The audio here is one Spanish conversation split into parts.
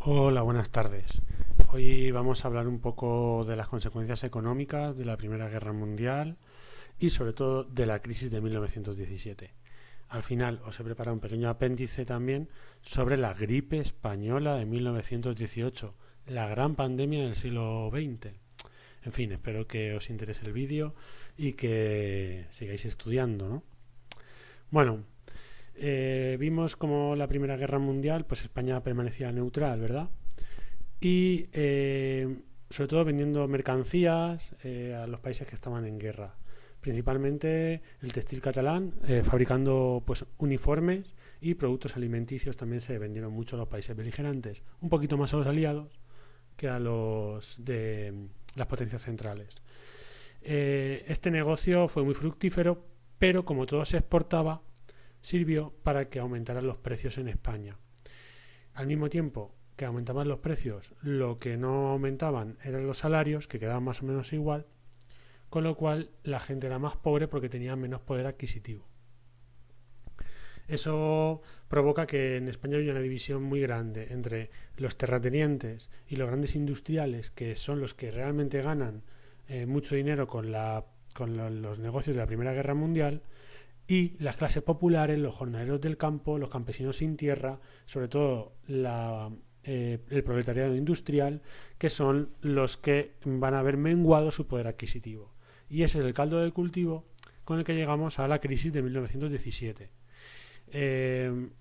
Hola, buenas tardes. Hoy vamos a hablar un poco de las consecuencias económicas de la Primera Guerra Mundial y sobre todo de la crisis de 1917. Al final os he preparado un pequeño apéndice también sobre la gripe española de 1918, la gran pandemia del siglo XX. En fin, espero que os interese el vídeo y que sigáis estudiando, ¿no? Bueno, vimos como la Primera Guerra Mundial, pues España permanecía neutral, ¿verdad? Y sobre todo vendiendo mercancías a los países que estaban en guerra. Principalmente el textil catalán, fabricando pues uniformes y productos alimenticios también se vendieron mucho a los países beligerantes, un poquito más a los aliados que a los de las potencias centrales. Este negocio fue muy fructífero, pero como todo se exportaba, sirvió para que aumentaran los precios en España. Al mismo tiempo que aumentaban los precios, lo que no aumentaban eran los salarios, que quedaban más o menos igual, con lo cual la gente era más pobre porque tenía menos poder adquisitivo. Eso provoca que en España haya una división muy grande entre los terratenientes y los grandes industriales, que son los que realmente ganan mucho dinero con los negocios de la Primera Guerra Mundial, y las clases populares, los jornaleros del campo, los campesinos sin tierra, sobre todo el proletariado industrial, que son los que van a ver menguado su poder adquisitivo. Y ese es el caldo de cultivo con el que llegamos a la crisis de 1917.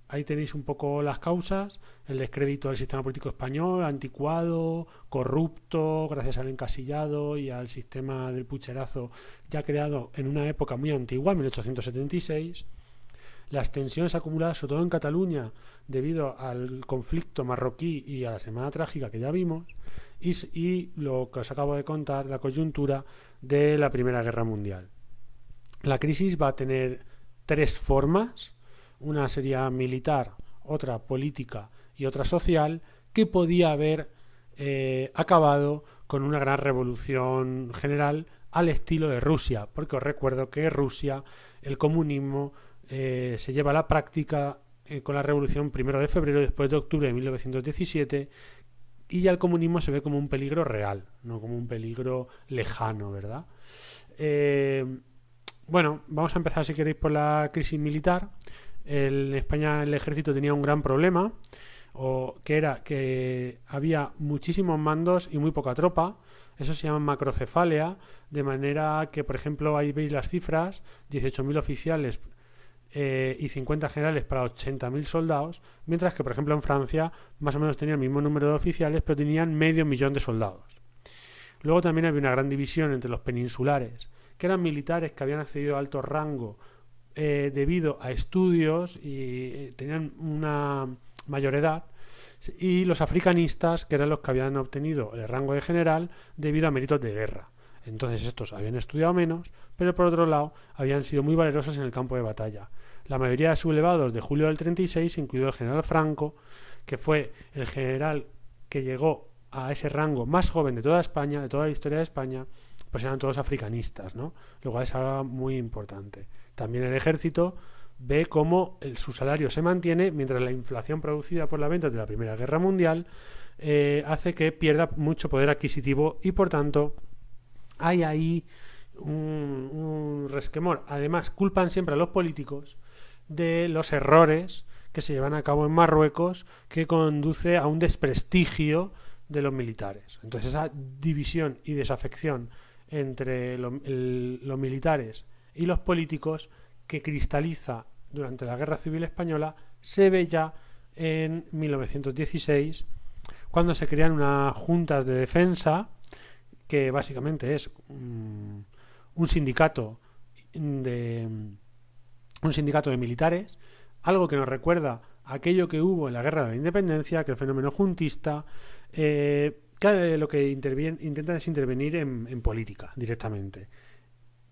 Ahí tenéis un poco las causas: el descrédito del sistema político español, anticuado, corrupto, gracias al encasillado y al sistema del pucherazo ya creado en una época muy antigua, 1876. Las tensiones acumuladas, sobre todo en Cataluña, debido al conflicto marroquí y a la Semana Trágica que ya vimos, y lo que os acabo de contar, la coyuntura de la Primera Guerra Mundial. La crisis va a tener tres formas: una sería militar, otra política y otra social, que podía haber acabado con una gran revolución general al estilo de Rusia, porque os recuerdo que Rusia, el comunismo, se lleva a la práctica con la revolución 1 de febrero, después de octubre de 1917, y ya el comunismo se ve como un peligro real, no como un peligro lejano, ¿verdad? Bueno, vamos a empezar, si queréis, por la crisis militar. En España el ejército tenía un gran problema, que era que había muchísimos mandos y muy poca tropa. Eso se llama macrocefalia, de manera que, por ejemplo, ahí veis las cifras: 18.000 oficiales y 50 generales para 80.000 soldados, mientras que, por ejemplo, en Francia más o menos tenían el mismo número de oficiales, pero tenían medio millón de soldados. Luego también había una gran división entre los peninsulares, que eran militares que habían accedido a alto rango debido a estudios y tenían una mayor edad, y los africanistas, que eran los que habían obtenido el rango de general debido a méritos de guerra. Entonces estos habían estudiado menos, pero por otro lado habían sido muy valerosos en el campo de batalla. La mayoría de sublevados de julio del 36, incluido el general Franco, que fue el general que llegó a ese rango más joven de toda España, de toda la historia de España, pues eran todos africanistas, ¿no? Lo cual es algo muy importante. También el ejército ve cómo su salario se mantiene, mientras la inflación producida por la venta de la Primera Guerra Mundial hace que pierda mucho poder adquisitivo, y por tanto hay ahí un resquemor. Además, culpan siempre a los políticos de los errores que se llevan a cabo en Marruecos, que conduce a un desprestigio de los militares. Entonces esa división y desafección entre los militares y los políticos, que cristaliza durante la Guerra Civil Española, se ve ya en 1916, cuando se crean unas juntas de defensa, que básicamente es un sindicato de militares, algo que nos recuerda a aquello que hubo en la Guerra de la Independencia, que el fenómeno juntista, que lo que intentan es intervenir en política directamente.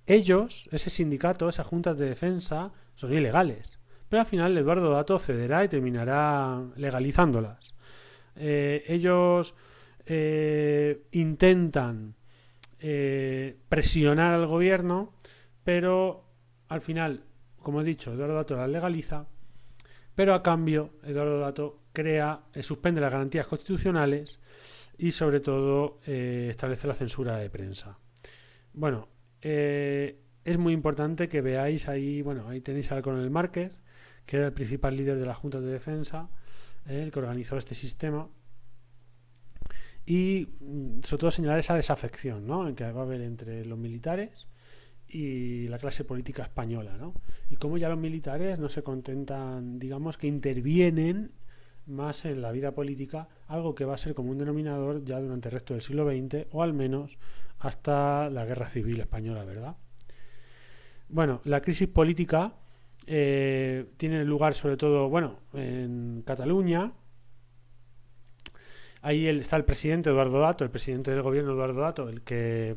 Ellos, ese sindicato, esas juntas de defensa, son ilegales, pero al final Eduardo Dato cederá y terminará legalizándolas. Ellos intentan presionar al gobierno, pero al final, como he dicho, Eduardo Dato las legaliza, pero a cambio Eduardo Dato suspende las garantías constitucionales y sobre todo establece la censura de prensa. Bueno, es muy importante que veáis ahí tenéis al coronel Márquez, que era el principal líder de la Junta de Defensa, el que organizó este sistema, y sobre todo señalar esa desafección, ¿no?, que va a haber entre los militares y la clase política española, ¿no? Y cómo ya los militares no se contentan, digamos, que intervienen más en la vida política, algo que va a ser como un denominador ya durante el resto del siglo XX, o al menos hasta la Guerra Civil Española, ¿verdad? Bueno, la crisis política tiene lugar sobre todo, en Cataluña. Ahí está el presidente Eduardo Dato, el presidente del gobierno Eduardo Dato, el que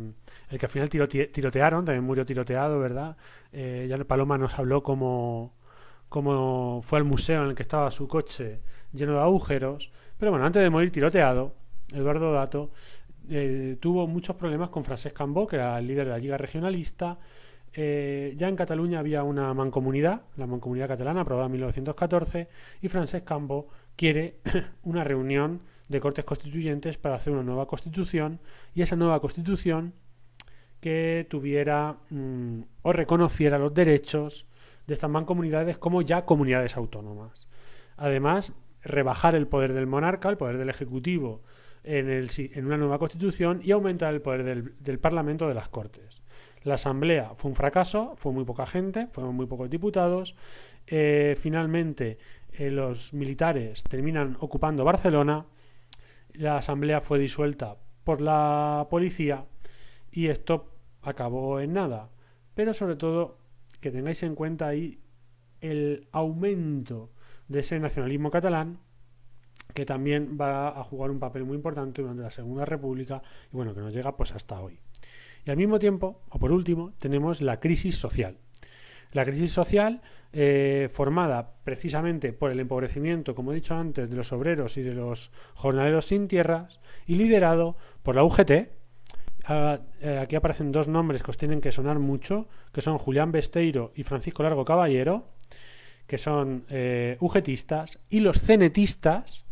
al final tirotearon, también murió tiroteado, ¿verdad? Ya Paloma nos habló cómo fue al museo en el que estaba su coche lleno de agujeros. Pero bueno, antes de morir tiroteado, Eduardo Dato tuvo muchos problemas con Francesc Cambó, que era el líder de la Lliga Regionalista. Ya en Cataluña había una mancomunidad, la Mancomunidad Catalana, aprobada en 1914, y Francesc Cambó quiere una reunión de Cortes Constituyentes para hacer una nueva Constitución, y esa nueva Constitución que tuviera o reconociera los derechos de estas mancomunidades como ya comunidades autónomas. Además, rebajar el poder del monarca, el poder del Ejecutivo, en una nueva Constitución, y aumentar el poder del Parlamento, de las Cortes. La Asamblea fue un fracaso, fue muy poca gente, fueron muy pocos diputados. Finalmente, los militares terminan ocupando Barcelona. La Asamblea fue disuelta por la policía y esto acabó en nada. Pero sobre todo, que tengáis en cuenta ahí el aumento de ese nacionalismo catalán, que también va a jugar un papel muy importante durante la Segunda República y que nos llega pues hasta hoy. Y al mismo tiempo, o por último, tenemos la crisis social. La crisis social formada precisamente por el empobrecimiento, como he dicho antes, de los obreros y de los jornaleros sin tierras, y liderado por la UGT. Aquí aparecen dos nombres que os tienen que sonar mucho, que son Julián Besteiro y Francisco Largo Caballero, que son UGTistas, y los cenetistas,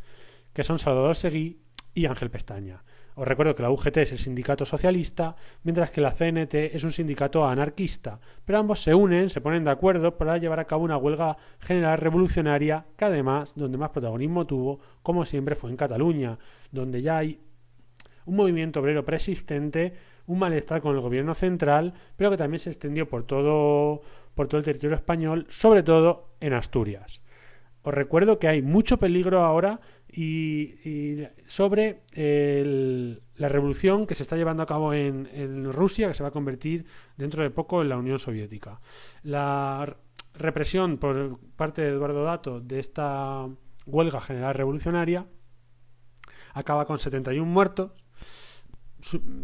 que son Salvador Seguí y Ángel Pestaña. Os recuerdo que la UGT es el sindicato socialista, mientras que la CNT es un sindicato anarquista, pero ambos se unen, se ponen de acuerdo para llevar a cabo una huelga general revolucionaria, que además, donde más protagonismo tuvo, como siempre, fue en Cataluña, donde ya hay un movimiento obrero persistente, un malestar con el gobierno central, pero que también se extendió por todo el territorio español, sobre todo en Asturias. Os recuerdo que hay mucho peligro ahora y sobre la revolución que se está llevando a cabo en Rusia, que se va a convertir dentro de poco en la Unión Soviética. La represión por parte de Eduardo Dato de esta huelga general revolucionaria acaba con 71 muertos.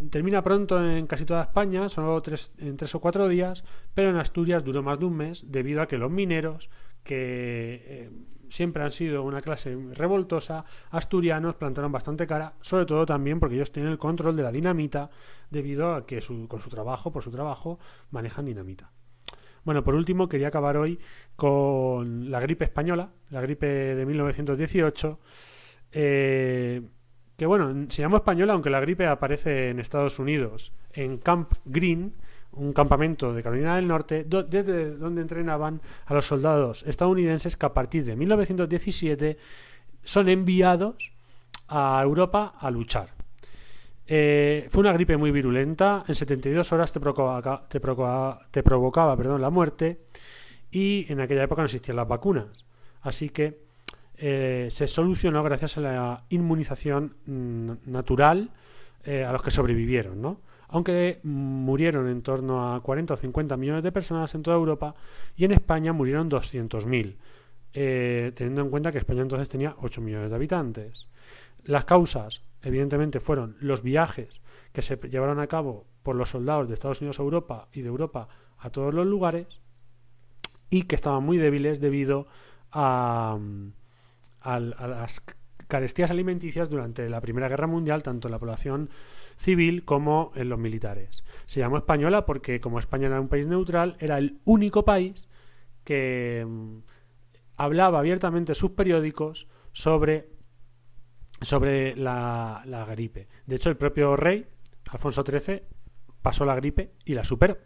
Termina pronto en casi toda España, solo en 3 o 4 días, pero en Asturias duró más de un mes, debido a que los mineros, que siempre han sido una clase revoltosa, asturianos, plantaron bastante cara, sobre todo también porque ellos tienen el control de la dinamita, debido a que por su trabajo, manejan dinamita. Bueno, por último, quería acabar hoy con la gripe española, la gripe de 1918, que se llamó española, aunque la gripe aparece en Estados Unidos, en Camp Green, un campamento de Carolina del Norte, desde donde entrenaban a los soldados estadounidenses que a partir de 1917 son enviados a Europa a luchar. Fue una gripe muy virulenta, en 72 horas te provocaba la muerte, y en aquella época no existían las vacunas, así que se solucionó gracias a la inmunización natural a los que sobrevivieron, ¿no? Aunque murieron en torno a 40 o 50 millones de personas en toda Europa, y en España murieron 200.000, teniendo en cuenta que España entonces tenía 8 millones de habitantes. Las causas, evidentemente, fueron los viajes que se llevaron a cabo por los soldados de Estados Unidos a Europa y de Europa a todos los lugares, y que estaban muy débiles debido a las carestías alimenticias durante la Primera Guerra Mundial, tanto en la población civil como en los militares. Se llamó española porque, como España era un país neutral, era el único país que hablaba abiertamente en sus periódicos sobre la gripe. De hecho, el propio rey, Alfonso XIII, pasó la gripe y la superó.